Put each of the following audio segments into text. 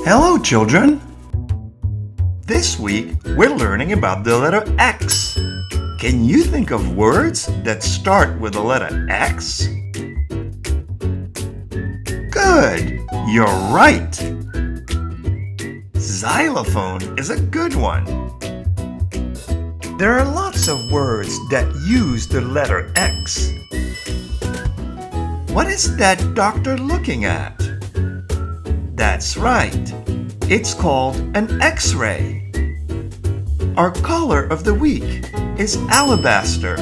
Hello, children! This week, we're learning about the letter X. Can you think of words that start with the letter X? Good! You're right! Xylophone is a good one. There are lots of words that use the letter X. What is that doctor looking at? That's right. It's called an X-ray. Our color of the week is alabaster.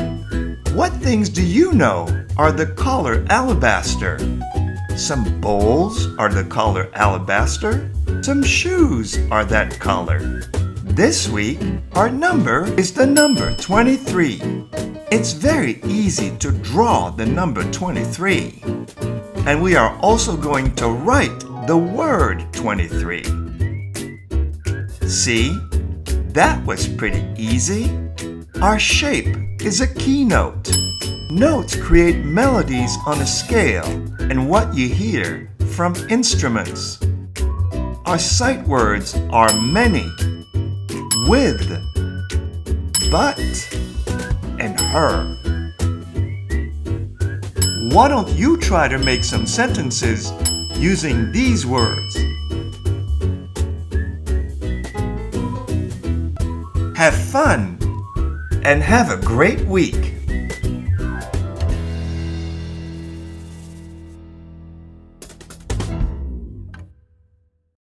What things do you know are the color alabaster? Some bowls are the color alabaster. Some shoes are that color. This week, our number is the number 23. It's very easy to draw the number 23. And we are also going to write the word 23. See? That was pretty easy. Our shape is a keynote. Notes create melodies on a scale and what you hear from instruments. Our sight words are many, with, but, and her. Why don't you try to make some sentences using these words? Have fun and have a great week.